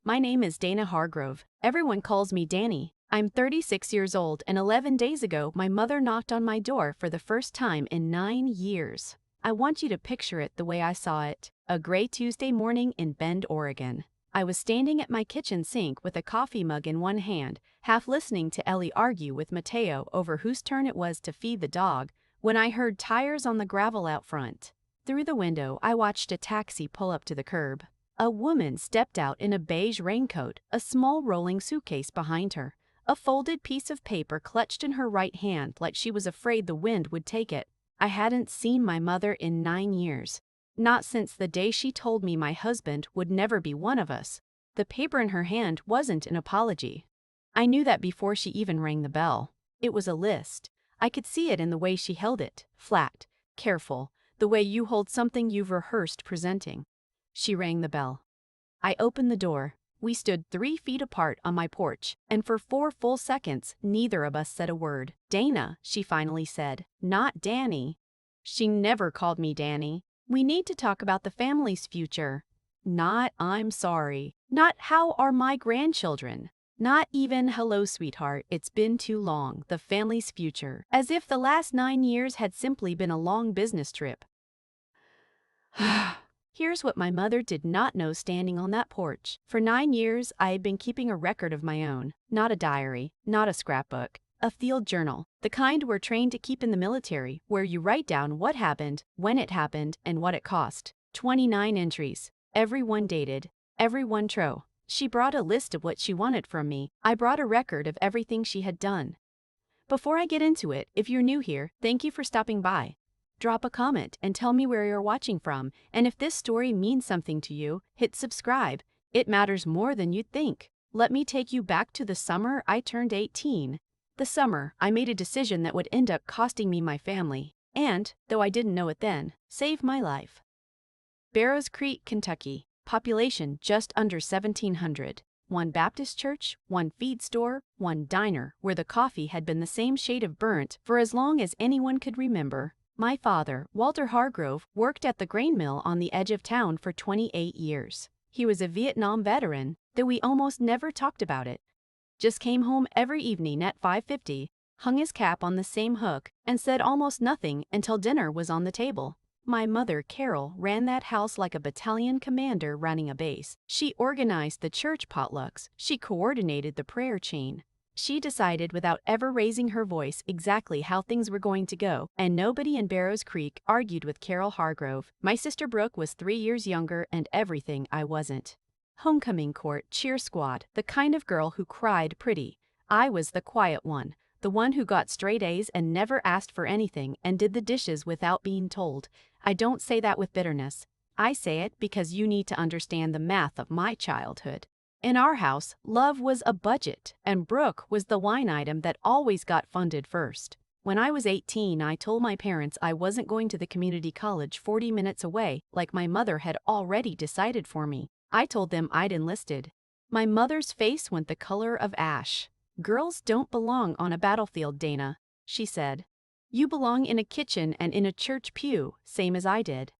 My name is Dana Hargrove. Everyone calls me Danny. I'm 36 years old, and 11 days ago, my mother knocked on my door for the first time in 9 years. I want you to picture it the way I saw it. A gray Tuesday morning in Bend, Oregon. I was standing at my kitchen sink with a coffee mug in one hand, half listening to Ellie argue with Mateo over whose turn it was to feed the dog, when I heard tires on the gravel out front. Through the window, I watched a taxi pull up to the curb. A woman stepped out in a beige raincoat, a small rolling suitcase behind her, a folded piece of paper clutched in her right hand like she was afraid the wind would take it. I hadn't seen my mother in 9 years. Not since the day she told me my husband would never be one of us. The paper in her hand wasn't an apology. I knew that before she even rang the bell. It was a list. I could see it in the way she held it, flat, careful, the way you hold something you've rehearsed presenting. She rang the bell. I opened the door. We stood 3 feet apart on my porch, and for 4 full seconds, neither of us said a word. "Dana," she finally said, "not Danny." She never called me Danny. "We need to talk about the family's future." Not "I'm sorry." Not "how are my grandchildren." Not even "hello, sweetheart, it's been too long." The family's future. As if the last 9 years had simply been a long business trip. Here's what my mother did not know standing on that porch. For 9 years, I had been keeping a record of my own. Not a diary, not a scrapbook. A field journal. The kind we're trained to keep in the military, where you write down what happened, when it happened, and what it cost. 29 entries. Every one dated. Every one true. She brought a list of what she wanted from me. I brought a record of everything she had done. Before I get into it, if you're new here, thank you for stopping by. Drop a comment and tell me where you're watching from, and if this story means something to you, hit subscribe. It matters more than you'd think. Let me take you back to the summer I turned 18. The summer I made a decision that would end up costing me my family, and, though I didn't know it then, save my life. Barrows Creek, Kentucky. Population just under 1,700. 1 Baptist church, 1 feed store, 1 diner, where the coffee had been the same shade of burnt for as long as anyone could remember. My father, Walter Hargrove, worked at the grain mill on the edge of town for 28 years. He was a Vietnam veteran, though we almost never talked about it. Just came home every evening at 5:50, hung his cap on the same hook, and said almost nothing until dinner was on the table. My mother, Carol, ran that house like a battalion commander running a base. She organized the church potlucks. She coordinated the prayer chain. She decided without ever raising her voice exactly how things were going to go, and nobody in Barrows Creek argued with Carol Hargrove. My sister Brooke was 3 years younger and everything I wasn't. Homecoming court, cheer squad, the kind of girl who cried pretty. I was the quiet one, the one who got straight A's and never asked for anything and did the dishes without being told. I don't say that with bitterness. I say it because you need to understand the math of my childhood. In our house, love was a budget, and Brooke was the line item that always got funded first. When I was 18, I told my parents I wasn't going to the community college 40 minutes away, like my mother had already decided for me. I told them I'd enlisted. My mother's face went the color of ash. "Girls don't belong on a battlefield, Dana," she said. "You belong in a kitchen and in a church pew, same as I did."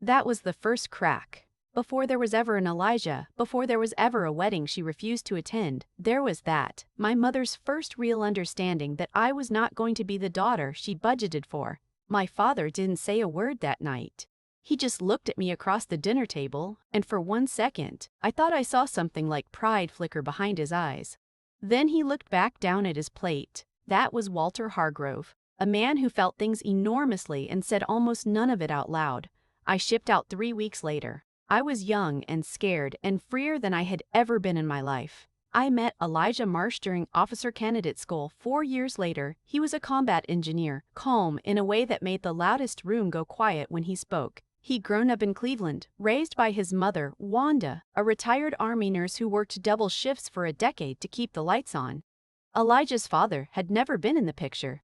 That was the first crack. Before there was ever an Elijah, before there was ever a wedding she refused to attend, there was that, my mother's first real understanding that I was not going to be the daughter she budgeted for. My father didn't say a word that night. He just looked at me across the dinner table, and for 1 second, I thought I saw something like pride flicker behind his eyes. Then he looked back down at his plate. That was Walter Hargrove, a man who felt things enormously and said almost none of it out loud. I shipped out 3 weeks later. I was young and scared and freer than I had ever been in my life. I met Elijah Marsh during officer candidate school 4 years later. He was a combat engineer, calm in a way that made the loudest room go quiet when he spoke. He'd grown up in Cleveland, raised by his mother, Wanda, a retired Army nurse who worked double shifts for a decade to keep the lights on. Elijah's father had never been in the picture.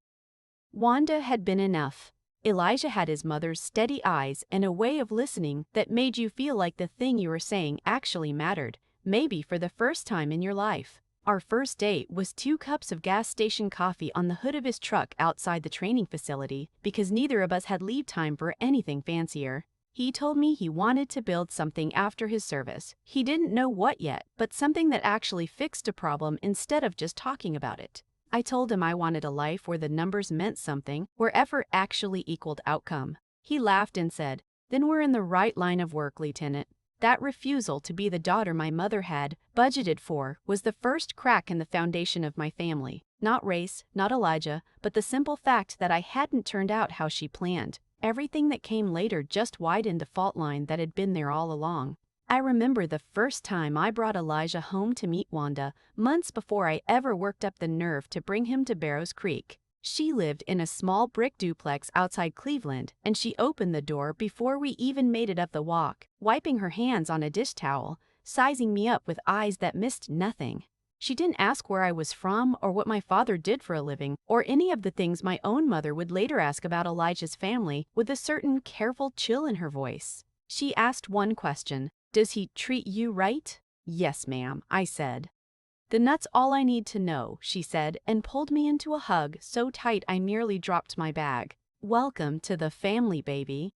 Wanda had been enough. Elijah had his mother's steady eyes and a way of listening that made you feel like the thing you were saying actually mattered, maybe for the first time in your life. Our first date was 2 cups of gas station coffee on the hood of his truck outside the training facility because neither of us had leave time for anything fancier. He told me he wanted to build something after his service. He didn't know what yet, but something that actually fixed a problem instead of just talking about it. I told him I wanted a life where the numbers meant something, where effort actually equaled outcome. He laughed and said, "Then we're in the right line of work, Lieutenant." That refusal to be the daughter my mother had budgeted for was the first crack in the foundation of my family. Not race, not Elijah, but the simple fact that I hadn't turned out how she planned. Everything that came later just widened a fault line that had been there all along. I remember the first time I brought Elijah home to meet Wanda, months before I ever worked up the nerve to bring him to Barrows Creek. She lived in a small brick duplex outside Cleveland, and she opened the door before we even made it up the walk, wiping her hands on a dish towel, sizing me up with eyes that missed nothing. She didn't ask where I was from or what my father did for a living, or any of the things my own mother would later ask about Elijah's family with a certain careful chill in her voice. She asked one question: "Does he treat you right?" "Yes, ma'am," I said. "Then that's all I need to know," she said, and pulled me into a hug so tight I nearly dropped my bag. Welcome to the family, baby.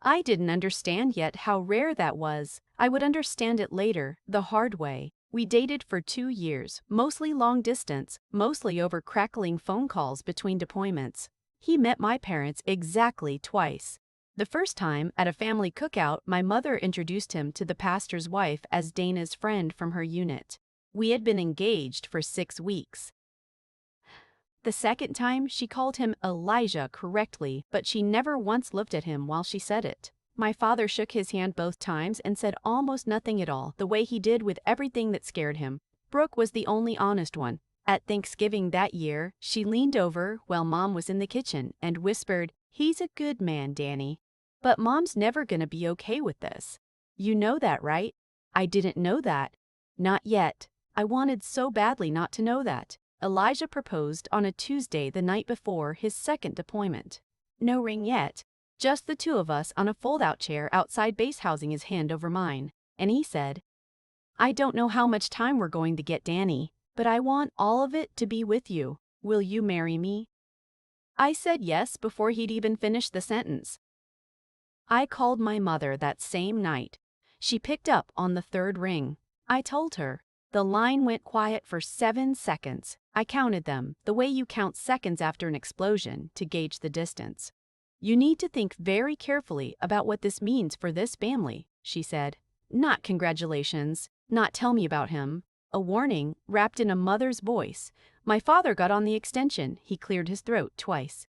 I didn't understand yet how rare that was. I would understand it later, the hard way. We dated for 2 years, mostly long distance, mostly over crackling phone calls between deployments. He met my parents exactly twice. The first time, at a family cookout, my mother introduced him to the pastor's wife as Dana's friend from her unit. We had been engaged for 6 weeks. The second time, she called him Elijah correctly, but she never once looked at him while she said it. My father shook his hand both times and said almost nothing at all, the way he did with everything that scared him. Brooke was the only honest one. At Thanksgiving that year, she leaned over while Mom was in the kitchen and whispered, "He's a good man, Danny. But Mom's never gonna be okay with this. You know that, right?" I didn't know that. Not yet. I wanted so badly not to know that. Elijah proposed on a Tuesday the night before his second deployment. No ring yet. Just the two of us on a fold-out chair outside base housing, his hand over mine. And he said, "I don't know how much time we're going to get, Danny, but I want all of it to be with you. Will you marry me?" I said yes before he'd even finished the sentence. I called my mother that same night. She picked up on the third ring. I told her. The line went quiet for 7 seconds. I counted them, the way you count seconds after an explosion, to gauge the distance. "You need to think very carefully about what this means for this family," she said. Not congratulations, not tell me about him. A warning wrapped in a mother's voice. My father got on the extension. He cleared his throat twice.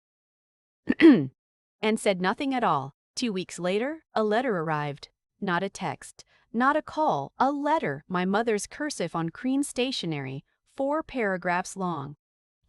And said nothing at all. 2 weeks later, a letter arrived. Not a text, not a call, a letter, my mother's cursive on cream stationery, 4 paragraphs long.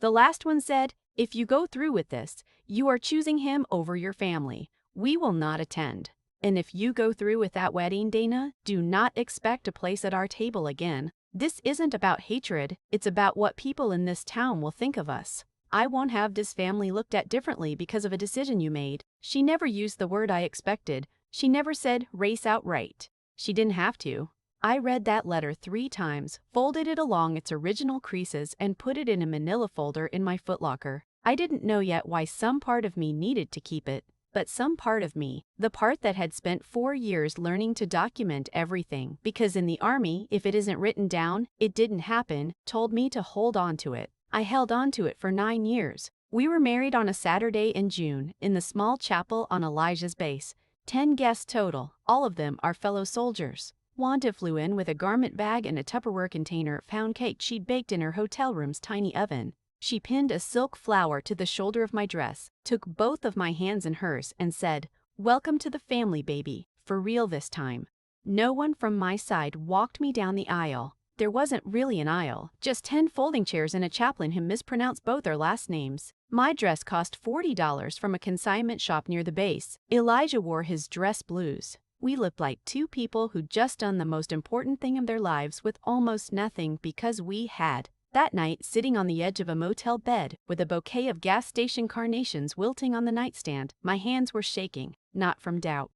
The last one said, "If you go through with this, you are choosing him over your family. We will not attend. And if you go through with that wedding, Dana, do not expect a place at our table again. This isn't about hatred, it's about what people in this town will think of us. I won't have this family looked at differently because of a decision you made." She never used the word I expected. She never said race outright. She didn't have to. I read that letter 3 times, folded it along its original creases, and put it in a manila folder in my footlocker. I didn't know yet why some part of me needed to keep it, but some part of me, the part that had spent 4 years learning to document everything, because in the Army, if it isn't written down, it didn't happen, told me to hold on to it. I held on to it for 9 years. We were married on a Saturday in June, in the small chapel on Elijah's base. 10 guests total, all of them our fellow soldiers. Wanda flew in with a garment bag and a Tupperware container of pound cake she'd baked in her hotel room's tiny oven. She pinned a silk flower to the shoulder of my dress, took both of my hands in hers, and said, "Welcome to the family, baby, for real this time." No one from my side walked me down the aisle. There wasn't really an aisle, just 10 folding chairs and a chaplain who mispronounced both our last names. My dress cost $40 from a consignment shop near the base. Elijah wore his dress blues. We looked like 2 people who'd just done the most important thing of their lives with almost nothing because we had. That night, sitting on the edge of a motel bed with a bouquet of gas station carnations wilting on the nightstand, my hands were shaking, not from doubt.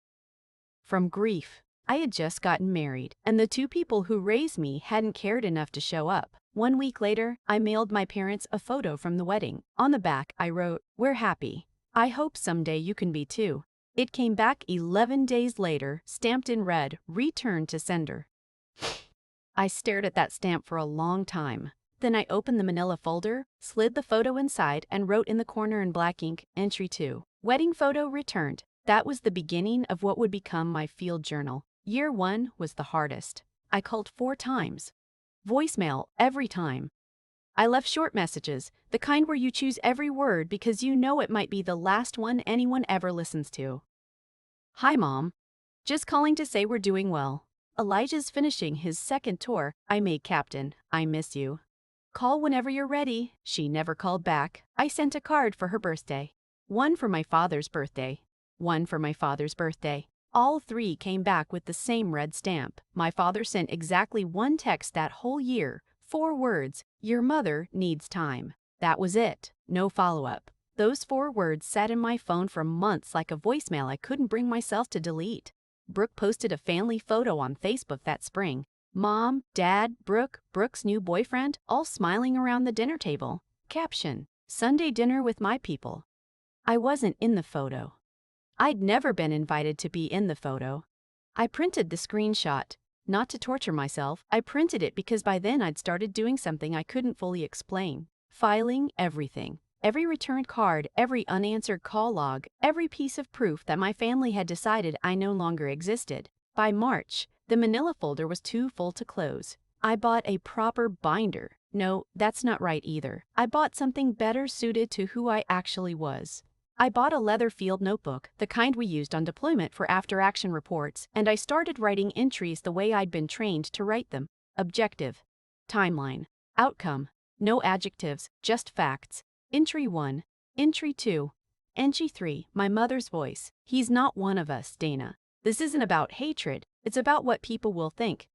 From grief. I had just gotten married, and the 2 people who raised me hadn't cared enough to show up. 1 week later, I mailed my parents a photo from the wedding. On the back, I wrote, "We're happy. I hope someday you can be too." It came back 11 days later, stamped in red, returned to sender. I stared at that stamp for a long time. Then I opened the manila folder, slid the photo inside, and wrote in the corner in black ink, Entry 2. Wedding photo returned. That was the beginning of what would become my field journal. Year 1 was the hardest. I called 4 times. Voicemail every time. I left short messages, the kind where you choose every word because you know it might be the last one anyone ever listens to. Hi, Mom. Just calling to say we're doing well. Elijah's finishing his second tour. I made captain. I miss you. Call whenever you're ready. She never called back. I sent a card for her birthday. One for my father's birthday. One for my father's birthday. All 3 came back with the same red stamp. My father sent exactly 1 text that whole year. 4 words, your mother needs time. That was it. No follow-up. Those 4 words sat in my phone for months like a voicemail I couldn't bring myself to delete. Brooke posted a family photo on Facebook that spring. Mom, Dad, Brooke's new boyfriend, all smiling around the dinner table. Caption, Sunday dinner with my people. I wasn't in the photo. I'd never been invited to be in the photo. I printed the screenshot. Not to torture myself, I printed it because by then I'd started doing something I couldn't fully explain. Filing everything. Every returned card, every unanswered call log, every piece of proof that my family had decided I no longer existed. By March, the manila folder was too full to close. I bought a proper binder. No, that's not right either. I bought something better suited to who I actually was. I bought a leather field notebook, the kind we used on deployment for after-action reports, and I started writing entries the way I'd been trained to write them. Objective. Timeline. Outcome. No adjectives, just facts. Entry 1. Entry 2. Entry 3. My mother's voice. He's not one of us, Dana. This isn't about hatred, it's about what people will think.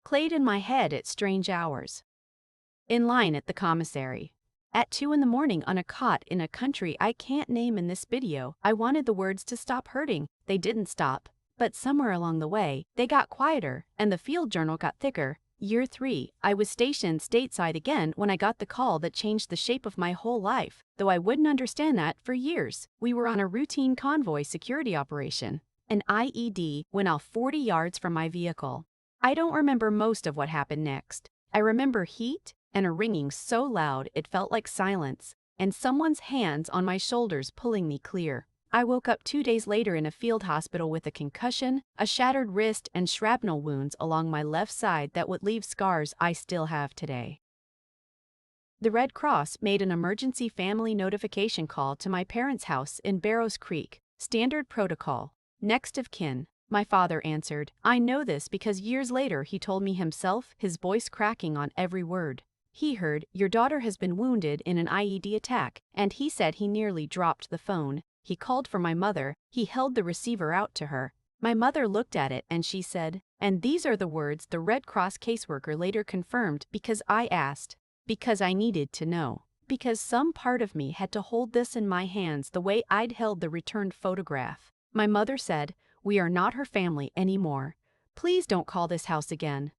Played in my head at strange hours. In line at the commissary. At 2 in the morning on a cot in a country I can't name in this video, I wanted the words to stop hurting. They didn't stop. But somewhere along the way, they got quieter, and the field journal got thicker. Year 3, I was stationed stateside again when I got the call that changed the shape of my whole life, though I wouldn't understand that for years. We were on a routine convoy security operation. An IED went off 40 yards from my vehicle. I don't remember most of what happened next. I remember heat and a ringing so loud it felt like silence, and someone's hands on my shoulders pulling me clear. I woke up 2 days later in a field hospital with a concussion, a shattered wrist, and shrapnel wounds along my left side that would leave scars I still have today. The Red Cross made an emergency family notification call to my parents' house in Barrows Creek. Standard protocol. Next of kin. My father answered. I know this because years later he told me himself, his voice cracking on every word. He heard, your daughter has been wounded in an IED attack, and he said he nearly dropped the phone. He called for my mother. He held the receiver out to her. My mother looked at it and she said, and these are the words the Red Cross caseworker later confirmed because I asked. Because I needed to know. Because some part of me had to hold this in my hands the way I'd held the returned photograph. My mother said, we are not her family anymore. Please don't call this house again.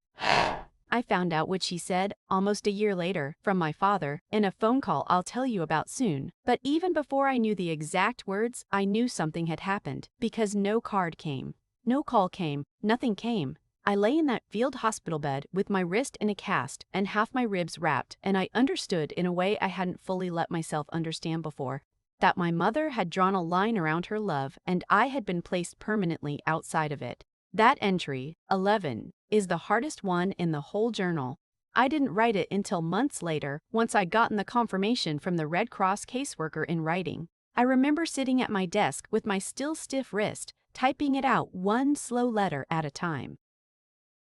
I found out what she said almost a year later from my father in a phone call I'll tell you about soon. But even before I knew the exact words, I knew something had happened because no card came. No call came. Nothing came. I lay in that field hospital bed with my wrist in a cast and half my ribs wrapped, and I understood in a way I hadn't fully let myself understand before. That my mother had drawn a line around her love and I had been placed permanently outside of it. That entry, 11, is the hardest one in the whole journal. I didn't write it until months later, once I'd gotten the confirmation from the Red Cross caseworker in writing. I remember sitting at my desk with my still stiff wrist, typing it out one slow letter at a time.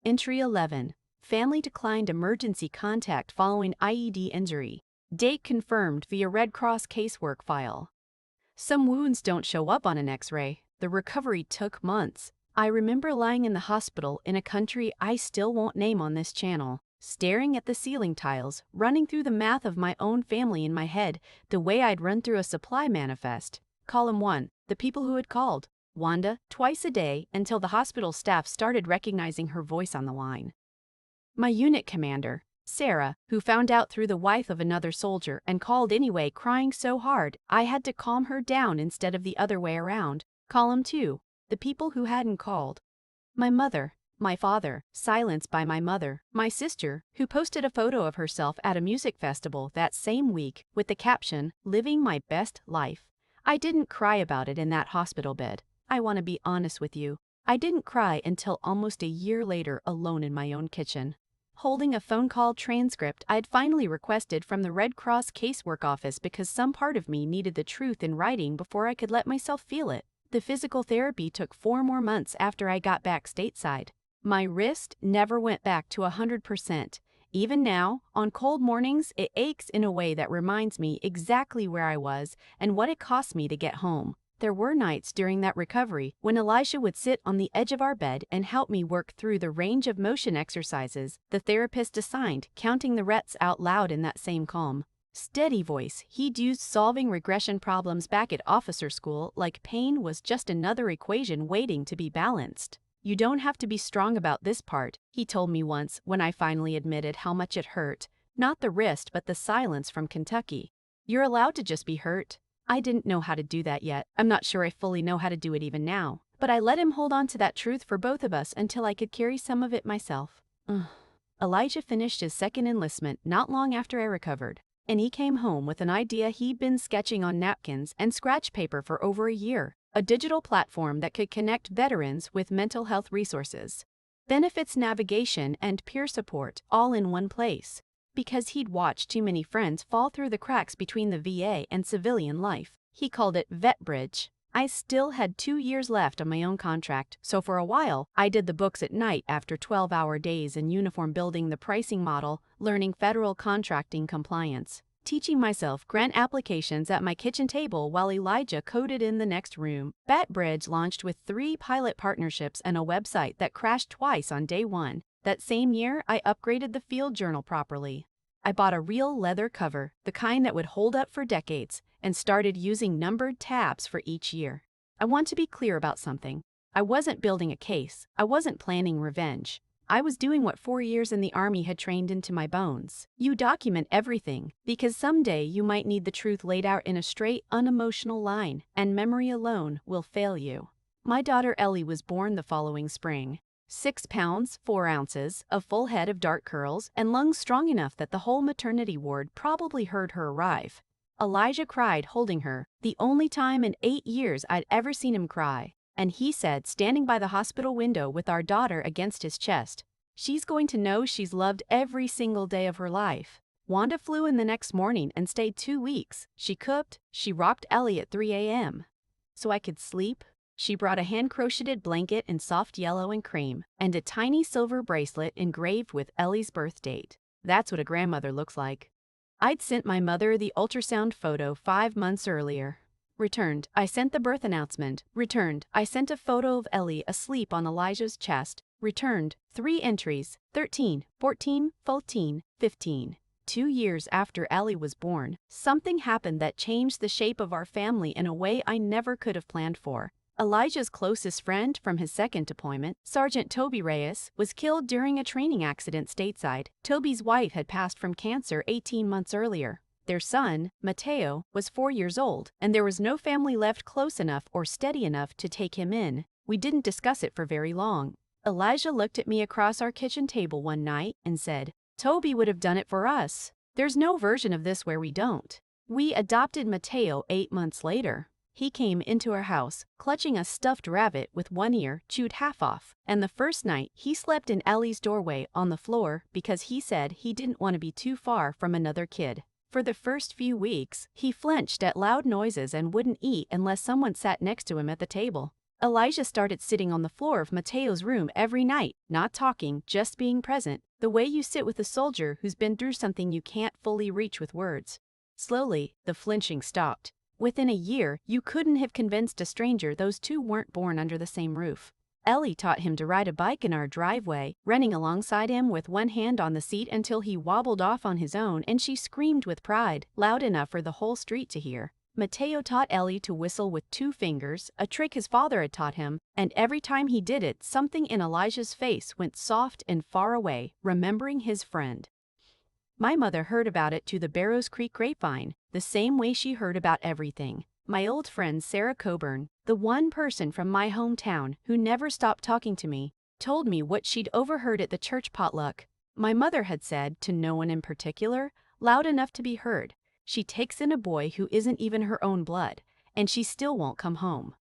Entry 11. Family declined emergency contact following IED injury. Date confirmed via Red Cross casework file. Some wounds don't show up on an X-ray. The recovery took months. I remember lying in the hospital in a country I still won't name on this channel, staring at the ceiling tiles, running through the math of my own family in my head, the way I'd run through a supply manifest. Column 1. The people who had called. Wanda, twice a day, until the hospital staff started recognizing her voice on the line. My unit commander, Sarah, who found out through the wife of another soldier and called anyway, crying so hard I had to calm her down instead of the other way around. Column 2. The people who hadn't called. My mother, my father, silenced by my mother, my sister, who posted a photo of herself at a music festival that same week with the caption, "Living my best life." I didn't cry about it in that hospital bed. I want to be honest with you. I didn't cry until almost a year later alone in my own kitchen, holding a phone call transcript I'd finally requested from the Red Cross casework office because some part of me needed the truth in writing before I could let myself feel it. The physical therapy took 4 more months after I got back stateside. My wrist never went back to 100%. Even now, on cold mornings, it aches in a way that reminds me exactly where I was and what it cost me to get home. There were nights during that recovery when Elijah would sit on the edge of our bed and help me work through the range of motion exercises the therapist assigned, counting the reps out loud in that same calm, steady voice he'd used solving regression problems back at officer school like pain was just another equation waiting to be balanced. "You don't have to be strong about this part," he told me once when I finally admitted how much it hurt. Not the wrist, but the silence from Kentucky. "You're allowed to just be hurt." I didn't know how to do that yet. I'm not sure I fully know how to do it even now. But I let him hold on to that truth for both of us until I could carry some of it myself. Elijah finished his second enlistment not long after I recovered, and he came home with an idea he'd been sketching on napkins and scratch paper for over a year. A digital platform that could connect veterans with mental health resources, benefits navigation, and peer support all in one place. Because he'd watched too many friends fall through the cracks between the VA and civilian life, he called it VetBridge. I still had 2 years left on my own contract, so for a while, I did the books at night after 12-hour days in uniform, building the pricing model, learning federal contracting compliance, teaching myself grant applications at my kitchen table while Elijah coded in the next room. VetBridge launched with 3 pilot partnerships and a website that crashed twice on day 1. That same year, I upgraded the field journal properly. I bought a real leather cover, the kind that would hold up for decades, and started using numbered tabs for each year. I want to be clear about something. I wasn't building a case. I wasn't planning revenge. I was doing what 4 years in the Army had trained into my bones. You document everything, because someday you might need the truth laid out in a straight, unemotional line, and memory alone will fail you. My daughter Ellie was born the following spring. 6 pounds, 4 ounces, a full head of dark curls, and lungs strong enough that the whole maternity ward probably heard her arrive. Elijah cried holding her, the only time in 8 years I'd ever seen him cry. And he said, standing by the hospital window with our daughter against his chest, "She's going to know she's loved every single day of her life." Wanda flew in the next morning and stayed 2 weeks. She cooked, she rocked Ellie at 3 a.m. so I could sleep. She brought a hand-crocheted blanket in soft yellow and cream, and a tiny silver bracelet engraved with Ellie's birth date. That's what a grandmother looks like. I'd sent my mother the ultrasound photo 5 months earlier. Returned. I sent the birth announcement. Returned. I sent a photo of Ellie asleep on Elijah's chest. Returned. 3 entries. 13, 14, 14, 15. 2 years after Ellie was born, something happened that changed the shape of our family in a way I never could have planned for. Elijah's closest friend from his second deployment, Sergeant Toby Reyes, was killed during a training accident stateside. Toby's wife had passed from cancer 18 months earlier. Their son, Mateo, was 4 years old, and there was no family left close enough or steady enough to take him in. We didn't discuss it for very long. Elijah looked at me across our kitchen table one night and said, "Toby would have done it for us. There's no version of this where we don't." We adopted Mateo 8 months later. He came into our house, clutching a stuffed rabbit with one ear chewed half off, and the first night he slept in Ellie's doorway on the floor because he said he didn't want to be too far from another kid. For the first few weeks, he flinched at loud noises and wouldn't eat unless someone sat next to him at the table. Elijah started sitting on the floor of Mateo's room every night, not talking, just being present, the way you sit with a soldier who's been through something you can't fully reach with words. Slowly, the flinching stopped. Within a year, you couldn't have convinced a stranger those two weren't born under the same roof. Ellie taught him to ride a bike in our driveway, running alongside him with one hand on the seat until he wobbled off on his own, and she screamed with pride, loud enough for the whole street to hear. Mateo taught Ellie to whistle with 2 fingers, a trick his father had taught him, and every time he did it, something in Elijah's face went soft and far away, remembering his friend. My mother heard about it to the Barrows Creek grapevine, the same way she heard about everything. My old friend Sarah Coburn, the one person from my hometown who never stopped talking to me, told me what she'd overheard at the church potluck. My mother had said, to no one in particular, loud enough to be heard, "She takes in a boy who isn't even her own blood, and she still won't come home."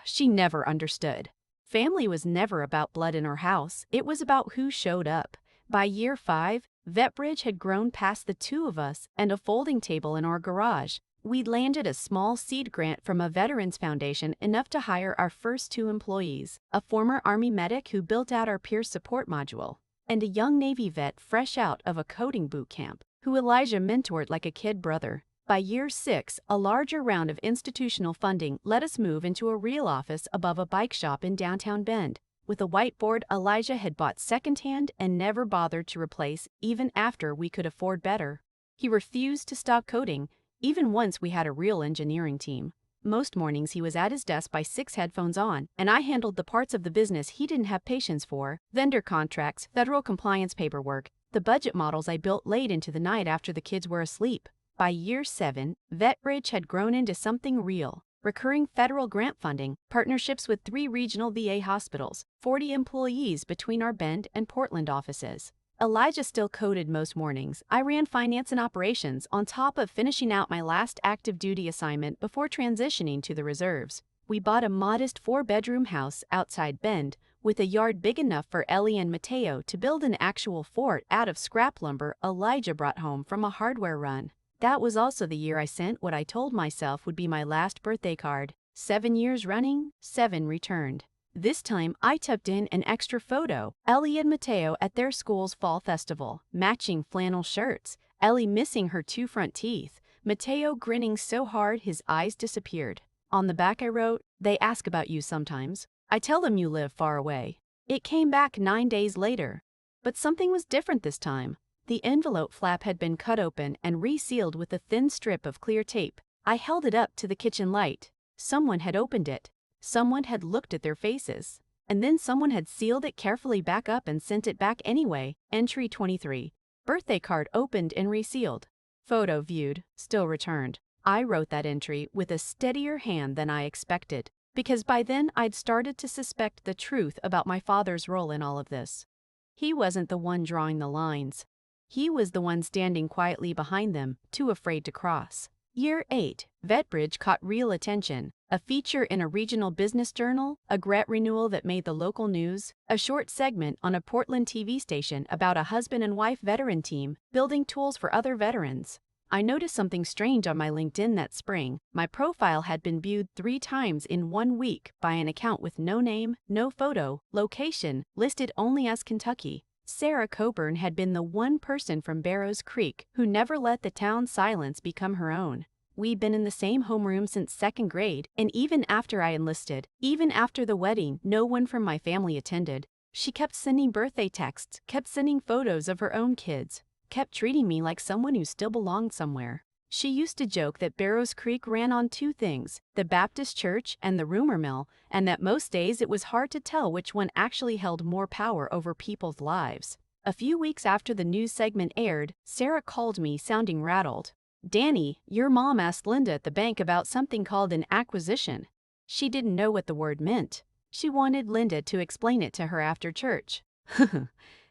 She never understood. Family was never about blood in her house, it was about who showed up. By year 5, Vetbridge had grown past the two of us and a folding table in our garage. We'd landed a small seed grant from a Veterans Foundation enough to hire our first 2 employees, a former Army medic who built out our peer support module, and a young Navy vet fresh out of a coding boot camp, who Elijah mentored like a kid brother. By year 6, a larger round of institutional funding let us move into a real office above a bike shop in downtown Bend, with a whiteboard Elijah had bought secondhand and never bothered to replace even after we could afford better. He refused to stop coding, even once we had a real engineering team. Most mornings he was at his desk by 6 headphones on, and I handled the parts of the business he didn't have patience for: vendor contracts, federal compliance paperwork, the budget models I built late into the night after the kids were asleep. By year 7, Vetbridge had grown into something real: recurring federal grant funding, partnerships with 3 regional VA hospitals, 40 employees between our Bend and Portland offices. Elijah still coded most mornings. I ran finance and operations on top of finishing out my last active duty assignment before transitioning to the reserves. We bought a modest 4-bedroom house outside Bend with a yard big enough for Ellie and Mateo to build an actual fort out of scrap lumber Elijah brought home from a hardware run. That was also the year I sent what I told myself would be my last birthday card. 7 years running, 7 returned. This time, I tucked in an extra photo: Ellie and Mateo at their school's fall festival, matching flannel shirts, Ellie missing her 2 front teeth, Mateo grinning so hard his eyes disappeared. On the back I wrote, "They ask about you sometimes. I tell them you live far away." It came back 9 days later. But something was different this time. The envelope flap had been cut open and resealed with a thin strip of clear tape. I held it up to the kitchen light. Someone had opened it. Someone had looked at their faces. And then someone had sealed it carefully back up and sent it back anyway. Entry 23. Birthday card opened and resealed. Photo viewed, still returned. I wrote that entry with a steadier hand than I expected, because by then I'd started to suspect the truth about my father's role in all of this. He wasn't the one drawing the lines. He was the one standing quietly behind them, too afraid to cross. Year 8, Vetbridge caught real attention. A feature in a regional business journal, a grant renewal that made the local news, a short segment on a Portland TV station about a husband and wife veteran team building tools for other veterans. I noticed something strange on my LinkedIn that spring. My profile had been viewed 3 times in 1 week by an account with no name, no photo, location, listed only as Kentucky. Sarah Coburn had been the one person from Barrows Creek who never let the town's silence become her own. We'd been in the same homeroom since 2nd grade, and even after I enlisted, even after the wedding no one from my family attended, she kept sending birthday texts, kept sending photos of her own kids, kept treating me like someone who still belonged somewhere. She used to joke that Barrows Creek ran on 2 things, the Baptist church and the rumor mill, and that most days it was hard to tell which one actually held more power over people's lives. A few weeks after the news segment aired, Sarah called me sounding rattled. "Danny, your mom asked Linda at the bank about something called an acquisition." She didn't know what the word meant. She wanted Linda to explain it to her after church.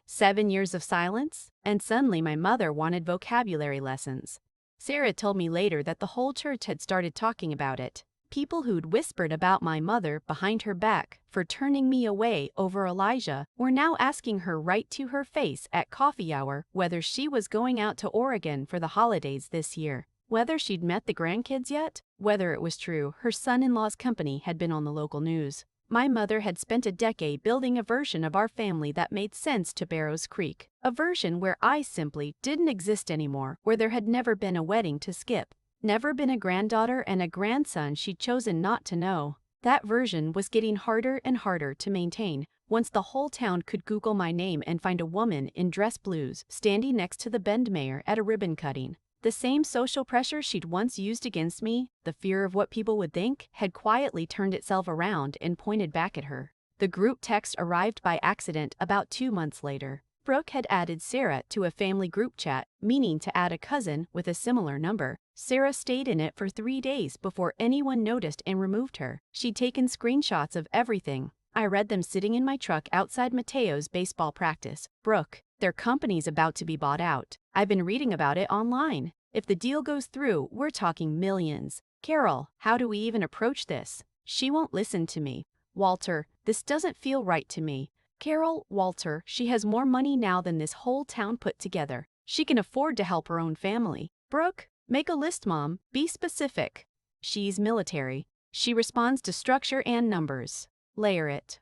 7 years of silence, and suddenly my mother wanted vocabulary lessons. Sarah told me later that the whole church had started talking about it. People who'd whispered about my mother behind her back for turning me away over Elijah were now asking her right to her face at coffee hour whether she was going out to Oregon for the holidays this year, whether she'd met the grandkids yet, whether it was true her son-in-law's company had been on the local news. My mother had spent a decade building a version of our family that made sense to Barrows Creek, a version where I simply didn't exist anymore, where there had never been a wedding to skip, never been a granddaughter and a grandson she'd chosen not to know. That version was getting harder and harder to maintain once the whole town could Google my name and find a woman in dress blues standing next to the Bend mayor at a ribbon cutting. The same social pressure she'd once used against me, the fear of what people would think, had quietly turned itself around and pointed back at her. The group text arrived by accident about 2 months later. Brooke had added Sarah to a family group chat, meaning to add a cousin with a similar number. Sarah stayed in it for 3 days before anyone noticed and removed her. She'd taken screenshots of everything. I read them sitting in my truck outside Mateo's baseball practice. Brooke, their company's about to be bought out. I've been reading about it online. If the deal goes through, we're talking millions. Carol, how do we even approach this? She won't listen to me. Walter, this doesn't feel right to me. Carol, Walter, she has more money now than this whole town put together. She can afford to help her own family. Brooke, make a list, Mom. Be specific. She's military. She responds to structure and numbers. Layer it.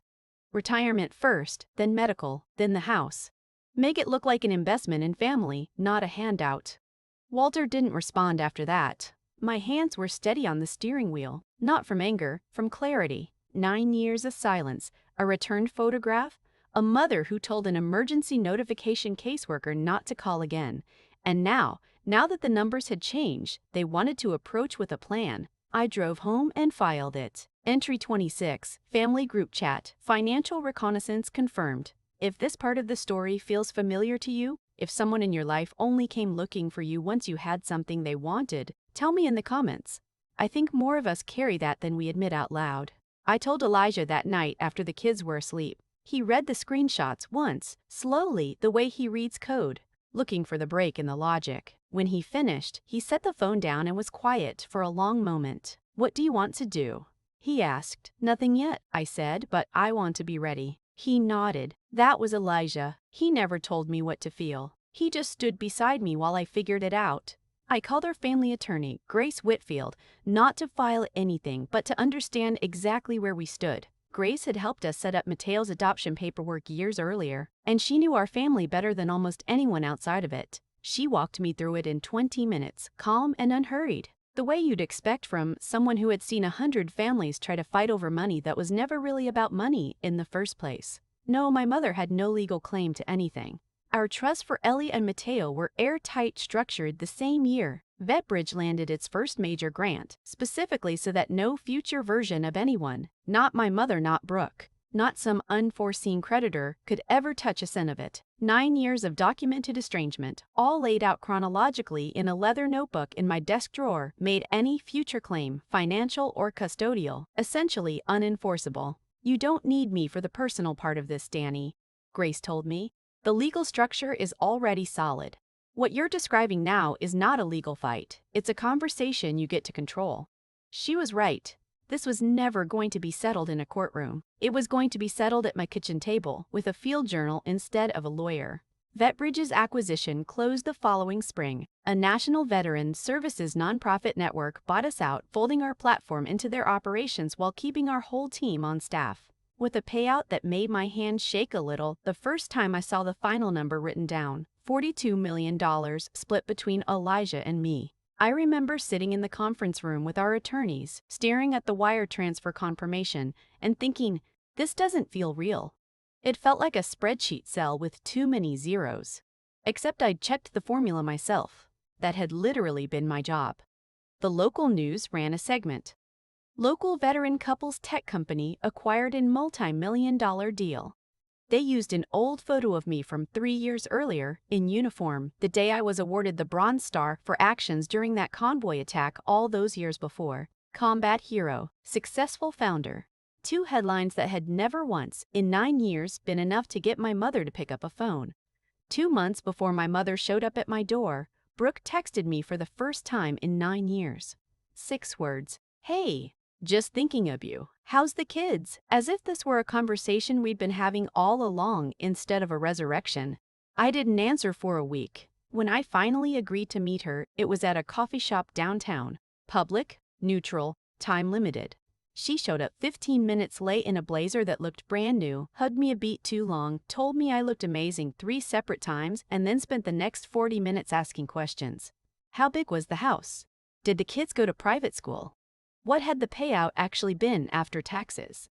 Retirement first, then medical, then the house. Make it look like an investment in family, not a handout. Walter didn't respond after that. My hands were steady on the steering wheel, not from anger, from clarity. 9 years of silence, a returned photograph, a mother who told an emergency notification caseworker not to call again. And now that the numbers had changed, they wanted to approach with a plan. I drove home and filed it. Entry 26, family group chat, financial reconnaissance confirmed. If this part of the story feels familiar to you, if someone in your life only came looking for you once you had something they wanted, tell me in the comments. I think more of us carry that than we admit out loud. I told Elijah that night after the kids were asleep. He read the screenshots once, slowly, the way he reads code, looking for the break in the logic. When he finished, he set the phone down and was quiet for a long moment. What do you want to do? He asked. Nothing yet, I said, but I want to be ready. He nodded. That was Elijah. He never told me what to feel. He just stood beside me while I figured it out. I called our family attorney, Grace Whitfield, not to file anything, but to understand exactly where we stood. Grace had helped us set up Mateo's adoption paperwork years earlier, and she knew our family better than almost anyone outside of it. She walked me through it in 20 minutes, calm and unhurried. The way you'd expect from someone who had seen 100 families try to fight over money that was never really about money in the first place. No, my mother had no legal claim to anything. Our trusts for Ellie and Mateo were airtight structured the same year. VetBridge landed its first major grant, specifically so that no future version of anyone, not my mother, not Brooke, not some unforeseen creditor, could ever touch a cent of it. 9 years of documented estrangement, all laid out chronologically in a leather notebook in my desk drawer, made any future claim, financial or custodial, essentially unenforceable. You don't need me for the personal part of this, Danny, Grace told me. The legal structure is already solid. What you're describing now is not a legal fight. It's a conversation you get to control. She was right. This was never going to be settled in a courtroom. It was going to be settled at my kitchen table with a field journal instead of a lawyer. VetBridge's acquisition closed the following spring. A national veteran services nonprofit network bought us out, folding our platform into their operations while keeping our whole team on staff. With a payout that made my hand shake a little the first time I saw the final number written down, $42 million split between Elijah and me. I remember sitting in the conference room with our attorneys, staring at the wire transfer confirmation, and thinking, this doesn't feel real. It felt like a spreadsheet cell with too many zeros. Except I'd checked the formula myself. That had literally been my job. The local news ran a segment. Local veteran couples tech company acquired in multi-million-dollar deal. They used an old photo of me from 3 years earlier, in uniform, the day I was awarded the Bronze Star for actions during that convoy attack all those years before. Combat hero, successful founder. 2 headlines that had never once, in 9 years, been enough to get my mother to pick up a phone. 2 months before my mother showed up at my door, Brooke texted me for the first time in 9 years. 6 words. Hey. Just thinking of you. How's the kids? As if this were a conversation we'd been having all along instead of a resurrection. I didn't answer for a week. When I finally agreed to meet her, it was at a coffee shop downtown. Public, neutral, time limited. She showed up 15 minutes late in a blazer that looked brand new, hugged me a beat too long, told me I looked amazing 3 separate times, and then spent the next 40 minutes asking questions. How big was the house? Did the kids go to private school? What had the payout actually been after taxes?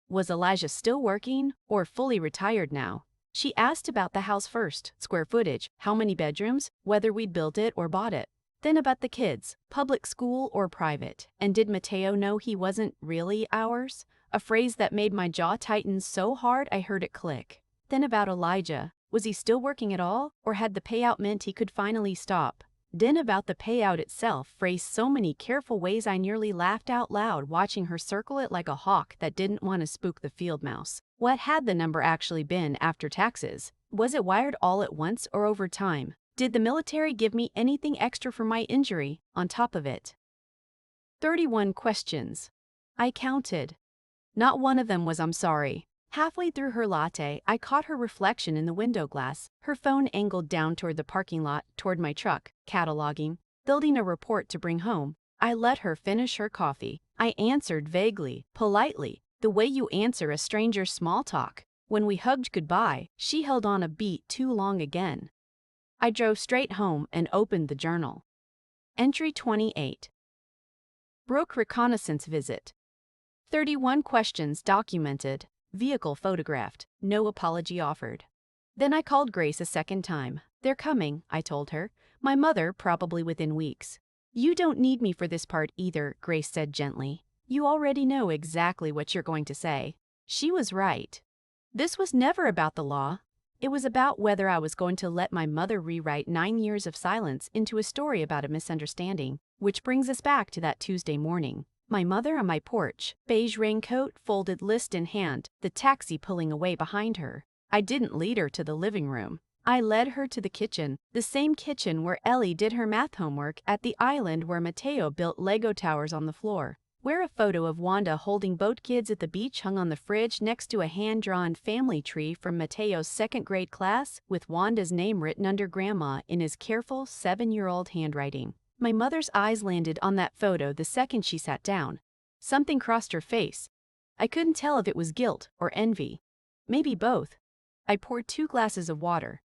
Was Elijah still working or fully retired now? She asked about the house first, square footage, how many bedrooms, whether we'd built it or bought it. Then about the kids, public school or private, and did Mateo know he wasn't really ours? A phrase that made my jaw tighten so hard I heard it click. Then about Elijah, Was he still working at all, or had the payout meant he could finally stop? Then about the payout itself, phrased so many careful ways I nearly laughed out loud watching her circle it like a hawk that didn't want to spook the field mouse. What had the number actually been after taxes? Was it wired all at once or over time? Did the military give me anything extra for my injury on top of it? 31 questions. I counted. Not one of them was "I'm sorry." Halfway through her latte, I caught her reflection in the window glass, her phone angled down toward the parking lot, toward my truck, cataloging, building a report to bring home. I let her finish her coffee. I answered vaguely, politely, the way you answer a stranger's small talk. When we hugged goodbye, she held on a beat too long again. I drove straight home and opened the journal. Entry 28. Brooke reconnaissance visit. 31 questions documented. Vehicle photographed. No apology offered. Then I called Grace a second time. "They're coming," I told her. "My mother probably within weeks." "You don't need me for this part either," Grace said gently. "You already know exactly what you're going to say." She was right. This was never about the law. It was about whether I was going to let my mother rewrite 9 years of silence into a story about a misunderstanding, which brings us back to that Tuesday morning. My mother on my porch, beige raincoat, folded list in hand, the taxi pulling away behind her. I didn't lead her to the living room. I led her to the kitchen, the same kitchen where Ellie did her math homework at the island where Mateo built Lego towers on the floor, where a photo of Wanda holding boat kids at the beach hung on the fridge next to a hand-drawn family tree from Mateo's second-grade class with Wanda's name written under Grandma in his careful 7-year-old handwriting. My mother's eyes landed on that photo the second she sat down. Something crossed her face. I couldn't tell if it was guilt or envy. Maybe both. I poured 2 glasses of water.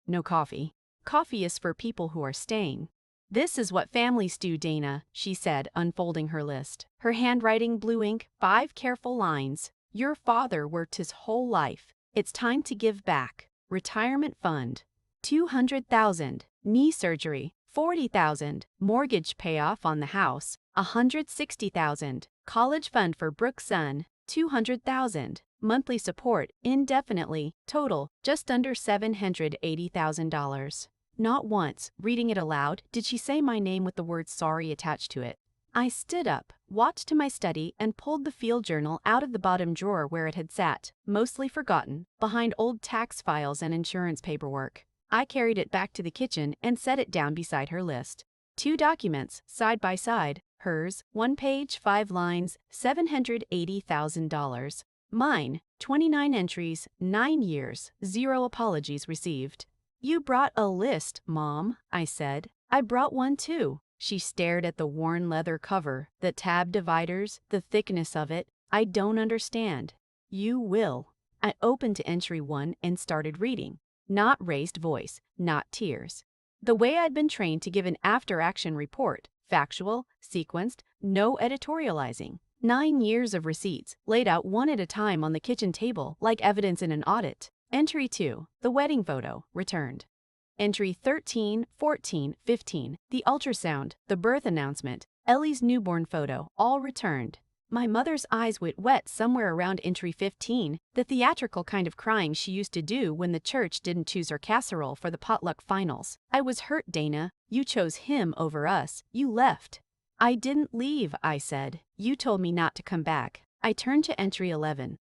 No coffee. Coffee is for people who are staying. "This is what families do, Dana," she said, unfolding her list. Her handwriting blue ink, 5 careful lines. "Your father worked his whole life. It's time to give back. Retirement fund. 200,000. Knee surgery. 40,000. Mortgage payoff on the house. 160,000. College fund for Brooke's son. 200,000. Monthly support, indefinitely. Total, just under $780,000. Not once, reading it aloud, did she say my name with the word sorry attached to it. I stood up, walked to my study, and pulled the field journal out of the bottom drawer where it had sat, mostly forgotten, behind old tax files and insurance paperwork. I carried it back to the kitchen and set it down beside her list. 2 documents, side by side. Hers, 1 page, 5 lines, $780,000. Mine, 29 entries, 9 years, 0 apologies received. "You brought a list, Mom," I said. "I brought one too." She stared at the worn leather cover, the tab dividers, the thickness of it. "I don't understand." "You will." I opened to entry 1 and started reading. Not raised voice, not tears. The way I'd been trained to give an after-action report, factual, sequenced, no editorializing. 9 years of receipts, laid out one at a time on the kitchen table like evidence in an audit. Entry 2, the wedding photo, returned. Entry 13, 14, 15, the ultrasound, the birth announcement, Ellie's newborn photo, all returned. My mother's eyes went wet somewhere around entry 15, the theatrical kind of crying she used to do when the church didn't choose her casserole for the potluck finals. "I was hurt, Dana. You chose him over us. You left." "I didn't leave," I said. "You told me not to come back." I turned to entry 11.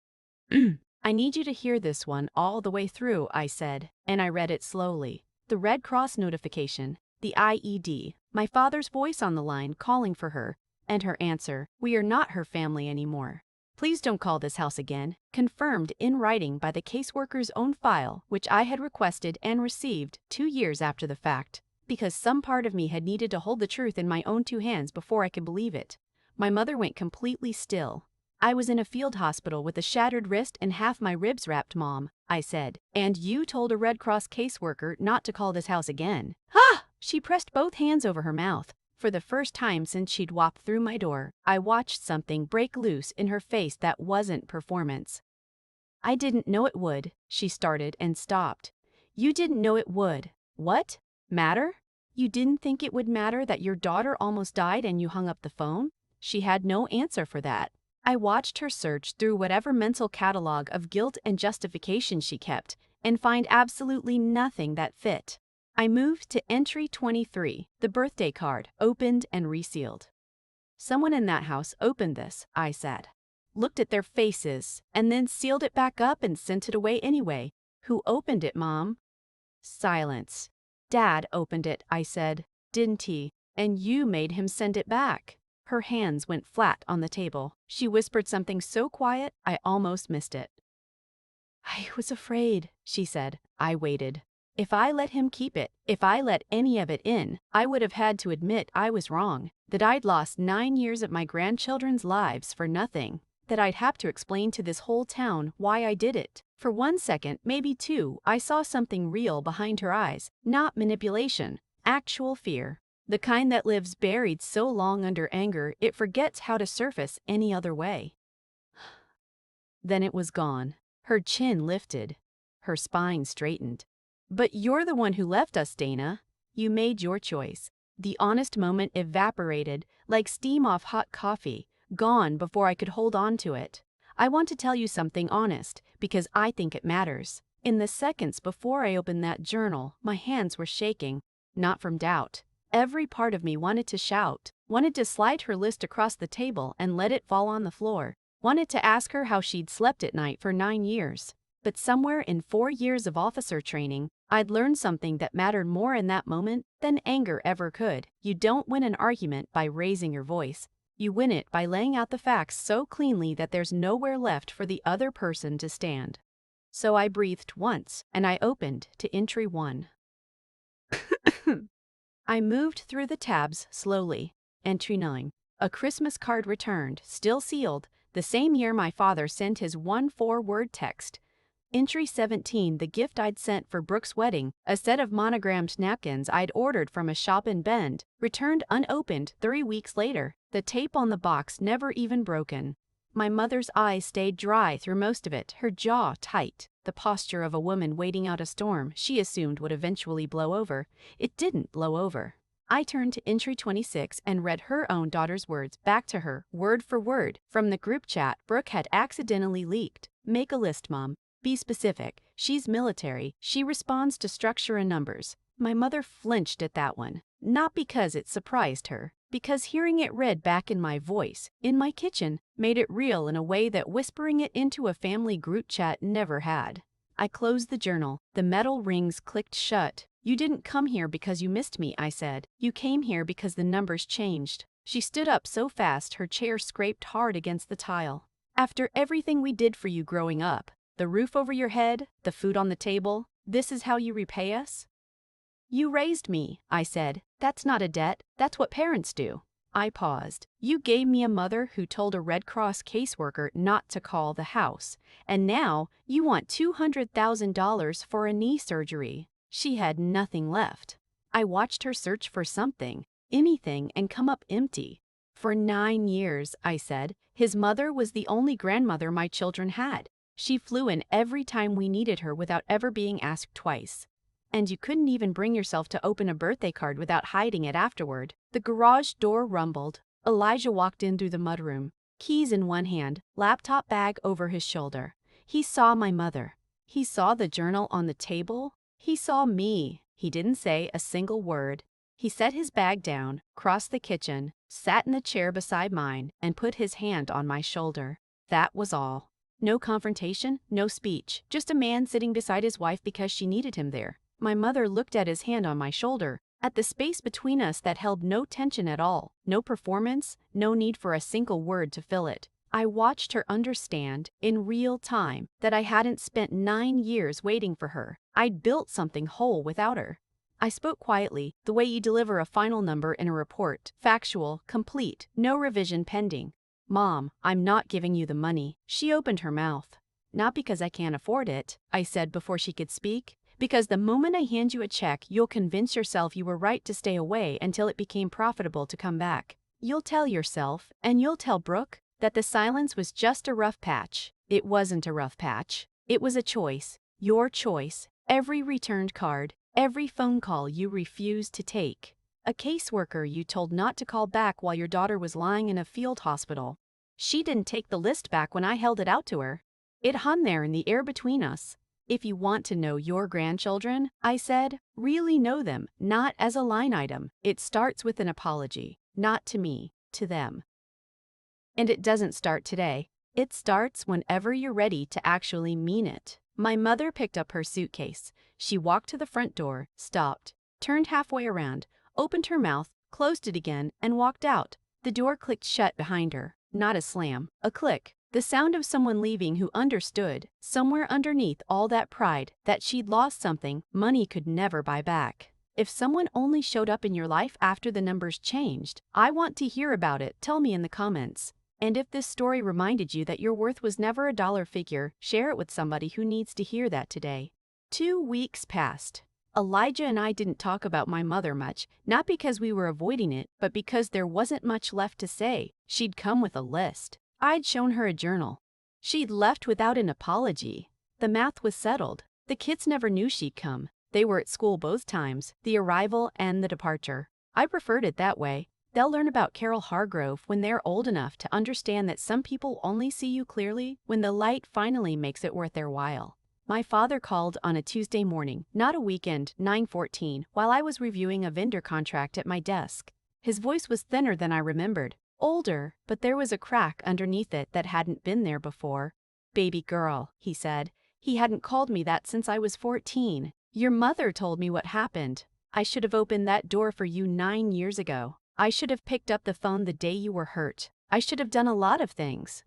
"I need you to hear this one all the way through," I said, and I read it slowly. The Red Cross notification, the IED, my father's voice on the line calling for her, and her answer, "We are not her family anymore. Please don't call this house again," confirmed in writing by the caseworker's own file, which I had requested and received 2 years after the fact, because some part of me had needed to hold the truth in my own 2 hands before I could believe it. My mother went completely still. "I was in a field hospital with a shattered wrist and half my ribs wrapped, Mom," I said. "And you told a Red Cross caseworker not to call this house again." "Ah!" She pressed both hands over her mouth. For the first time since she'd walked through my door, I watched something break loose in her face that wasn't performance. "I didn't know it would," she started and stopped. "You didn't know it would. What? Matter? You didn't think it would matter that your daughter almost died and you hung up the phone?" She had no answer for that. I watched her search through whatever mental catalog of guilt and justification she kept, and find absolutely nothing that fit. I moved to entry 23, the birthday card, opened and resealed. Someone in that house opened this, I said. Looked at their faces, and then sealed it back up and sent it away anyway. Who opened it, Mom? Silence. Dad opened it, I said. Didn't he? And you made him send it back. Her hands went flat on the table. She whispered something so quiet, I almost missed it. I was afraid, she said. I waited. If I let him keep it, if I let any of it in, I would have had to admit I was wrong, that I'd lost 9 years of my grandchildren's lives for nothing, that I'd have to explain to this whole town why I did it. For 1 second, maybe 2, I saw something real behind her eyes, not manipulation, actual fear. The kind that lives buried so long under anger it forgets how to surface any other way. Then it was gone. Her chin lifted. Her spine straightened. But you're the one who left us, Dana. You made your choice. The honest moment evaporated, like steam off hot coffee, gone before I could hold on to it. I want to tell you something honest, because I think it matters. In the seconds before I opened that journal, my hands were shaking, not from doubt. Every part of me wanted to shout, wanted to slide her list across the table and let it fall on the floor, wanted to ask her how she'd slept at night for 9 years. But somewhere in 4 years of officer training, I'd learned something that mattered more in that moment than anger ever could. You don't win an argument by raising your voice. You win it by laying out the facts so cleanly that there's nowhere left for the other person to stand. So I breathed once, and I opened to entry 1. I moved through the tabs slowly. Entry 9. A Christmas card returned, still sealed, the same year my father sent his 4-word text. Entry 17, the gift I'd sent for Brooke's wedding, a set of monogrammed napkins I'd ordered from a shop in Bend, returned unopened 3 weeks later, the tape on the box never even broken. My mother's eyes stayed dry through most of it, her jaw tight, the posture of a woman waiting out a storm she assumed would eventually blow over. It didn't blow over. I turned to entry 26 and read her own daughter's words back to her, word for word, from the group chat Brooke had accidentally leaked. Make a list, Mom. Be specific. She's military. She responds to structure and numbers. My mother flinched at that one. Not because it surprised her, because hearing it read back in my voice, in my kitchen, made it real in a way that whispering it into a family group chat never had. I closed the journal. The metal rings clicked shut. You didn't come here because you missed me, I said. You came here because the numbers changed. She stood up so fast her chair scraped hard against the tile. After everything we did for you growing up, the roof over your head, the food on the table, this is how you repay us? You raised me, I said. That's not a debt, that's what parents do. I paused. You gave me a mother who told a Red Cross caseworker not to call the house, and now you want $200,000 for a knee surgery. She had nothing left. I watched her search for something, anything, and come up empty. For 9 years, I said, his mother was the only grandmother my children had. She flew in every time we needed her without ever being asked twice. And you couldn't even bring yourself to open a birthday card without hiding it afterward. The garage door rumbled. Elijah walked in through the mudroom, keys in one hand, laptop bag over his shoulder. He saw my mother. He saw the journal on the table. He saw me. He didn't say a single word. He set his bag down, crossed the kitchen, sat in the chair beside mine, and put his hand on my shoulder. That was all. No confrontation, no speech, just a man sitting beside his wife because she needed him there. My mother looked at his hand on my shoulder, at the space between us that held no tension at all, no performance, no need for a single word to fill it. I watched her understand, in real time, that I hadn't spent 9 years waiting for her. I'd built something whole without her. I spoke quietly, the way you deliver a final number in a report, factual, complete, no revision pending. Mom, I'm not giving you the money. She opened her mouth. Not because I can't afford it, I said before she could speak. Because the moment I hand you a check, you'll convince yourself you were right to stay away until it became profitable to come back. You'll tell yourself, and you'll tell Brooke, that the silence was just a rough patch. It wasn't a rough patch. It was a choice. Your choice. Every returned card, every phone call you refused to take. A caseworker you told not to call back while your daughter was lying in a field hospital. She didn't take the list back when I held it out to her. It hung there in the air between us. If you want to know your grandchildren, I said, really know them, not as a line item. It starts with an apology, not to me, to them. And it doesn't start today. It starts whenever you're ready to actually mean it. My mother picked up her suitcase. She walked to the front door, stopped, turned halfway around, opened her mouth, closed it again, and walked out. The door clicked shut behind her. Not a slam, a click. The sound of someone leaving who understood, somewhere underneath all that pride, that she'd lost something money could never buy back. If someone only showed up in your life after the numbers changed, I want to hear about it. Tell me in the comments. And if this story reminded you that your worth was never a dollar figure, share it with somebody who needs to hear that today. 2 weeks passed. Elijah and I didn't talk about my mother much, not because we were avoiding it, but because there wasn't much left to say. She'd come with a list. I'd shown her a journal. She'd left without an apology. The math was settled. The kids never knew she'd come. They were at school both times, the arrival and the departure. I preferred it that way. They'll learn about Carol Hargrove when they're old enough to understand that some people only see you clearly when the light finally makes it worth their while. My father called on a Tuesday morning, not a weekend, 9:14, while I was reviewing a vendor contract at my desk. His voice was thinner than I remembered, older, but there was a crack underneath it that hadn't been there before. "Baby girl," he said. He hadn't called me that since I was 14. "Your mother told me what happened. I should have opened that door for you 9 years ago. I should have picked up the phone the day you were hurt. I should have done a lot of things."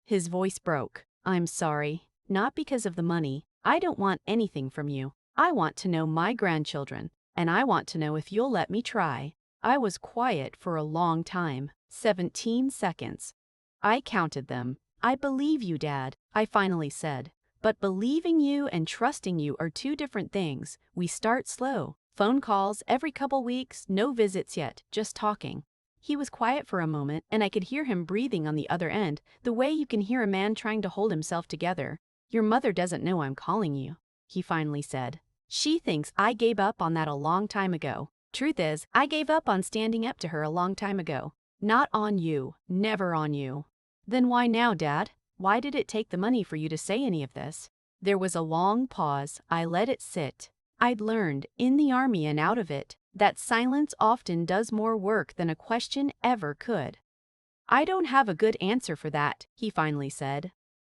His voice broke. "I'm sorry. Not because of the money. I don't want anything from you. I want to know my grandchildren, and I want to know if you'll let me try." I was quiet for a long time, 17 seconds. I counted them. "I believe you, Dad," I finally said. "But believing you and trusting you are two different things. We start slow. Phone calls every couple weeks, no visits yet, just talking." He was quiet for a moment, and I could hear him breathing on the other end, the way you can hear a man trying to hold himself together. "Your mother doesn't know I'm calling you," he finally said. "She thinks I gave up on that a long time ago. Truth is, I gave up on standing up to her a long time ago. Not on you, never on you." "Then why now, Dad? Why did it take the money for you to say any of this?" There was a long pause. I let it sit. I'd learned, in the army and out of it, that silence often does more work than a question ever could. "I don't have a good answer for that," he finally said.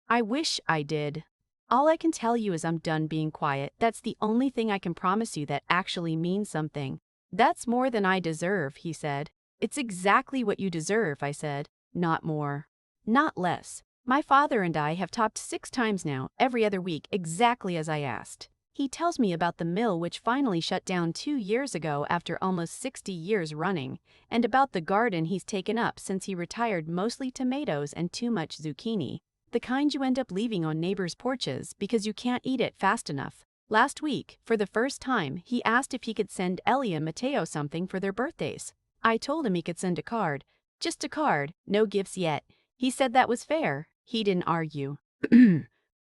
"I wish I did. All I can tell you is I'm done being quiet. That's the only thing I can promise you that actually means something." "That's more than I deserve," he said. "It's exactly what you deserve," I said. "Not more. Not less. My father and I have talked 6 times now, every other week, exactly as I asked. He tells me about the mill which finally shut down 2 years ago after almost 60 years running, and about the garden he's taken up since he retired, mostly tomatoes and too much zucchini, the kind you end up leaving on neighbors' porches because you can't eat it fast enough. Last week, for the first time, he asked if he could send Ellie and Mateo something for their birthdays. I told him he could send a card. Just a card, no gifts yet. He said that was fair. He didn't argue.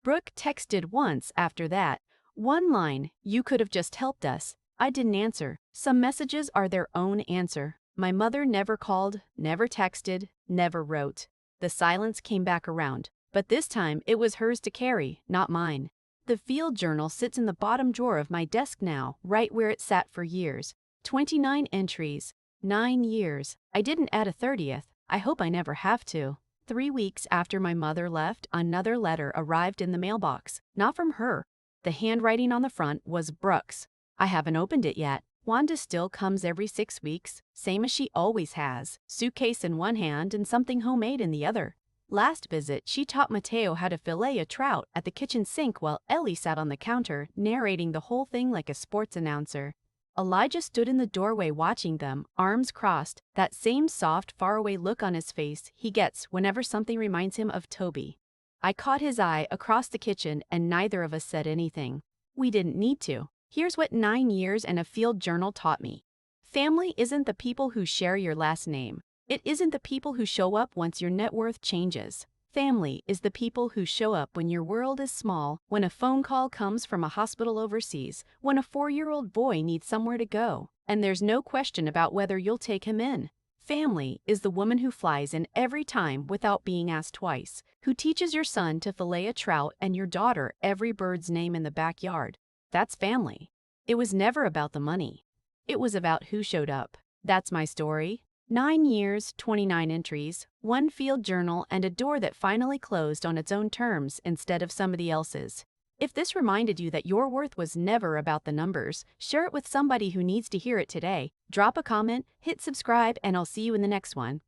Brooke texted once after that. One line, "You could have just helped us." I didn't answer. Some messages are their own answer. My mother never called, never texted, never wrote. The silence came back around, but this time it was hers to carry, not mine. The field journal sits in the bottom drawer of my desk now, right where it sat for years. 29 entries. 9 years. I didn't add a 30th. I hope I never have to. 3 weeks after my mother left, another letter arrived in the mailbox. Not from her. The handwriting on the front was Brooke's. I haven't opened it yet. Wanda still comes every 6 weeks, same as she always has. Suitcase in one hand and something homemade in the other. Last visit, she taught Mateo how to fillet a trout at the kitchen sink while Ellie sat on the counter, narrating the whole thing like a sports announcer. Elijah stood in the doorway watching them, arms crossed, that same soft, faraway look on his face he gets whenever something reminds him of Toby. I caught his eye across the kitchen and neither of us said anything. We didn't need to. Here's what 9 years and a field journal taught me. Family isn't the people who share your last name. It isn't the people who show up once your net worth changes. Family is the people who show up when your world is small, when a phone call comes from a hospital overseas, when a 4-year-old boy needs somewhere to go, and there's no question about whether you'll take him in. Family is the woman who flies in every time without being asked twice, who teaches your son to fillet a trout and your daughter every bird's name in the backyard. That's family. It was never about the money. It was about who showed up. That's my story. 9 years, 29 entries, 1 field journal, and a door that finally closed on its own terms instead of somebody else's. If this reminded you that your worth was never about the numbers, share it with somebody who needs to hear it today. Drop a comment, hit subscribe, and I'll see you in the next one.